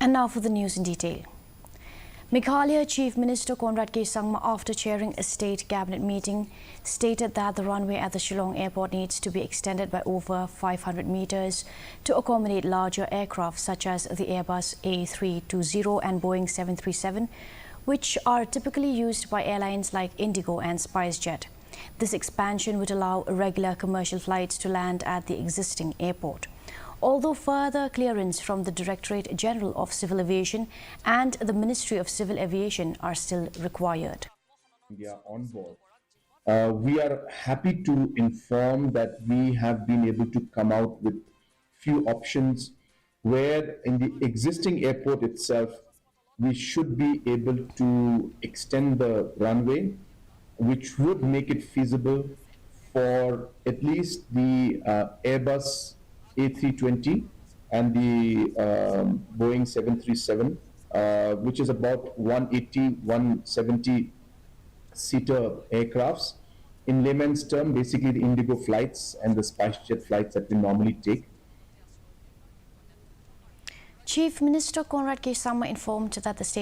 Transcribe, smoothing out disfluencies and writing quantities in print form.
And now for the news in detail. Meghalaya Chief Minister Conrad K. Sangma, after chairing a state cabinet meeting, stated that the runway at the Shillong airport needs to be extended by over 500 meters to accommodate larger aircraft such as the Airbus A320 and Boeing 737, which are typically used by airlines like Indigo and SpiceJet. This expansion would allow regular commercial flights to land at the existing airport. Although further clearance from the Directorate General of Civil Aviation and the Ministry of Civil Aviation are still required. India on board. We are happy to inform that we have been able to come out with few options where in the existing airport itself, we should be able to extend the runway, which would make it feasible for at least the Airbus A320 and the Boeing 737, which is about 180, 170 seater aircrafts. In layman's term, basically the Indigo flights and the SpiceJet flights that we normally take. Chief Minister Conrad K. Sangma informed that the state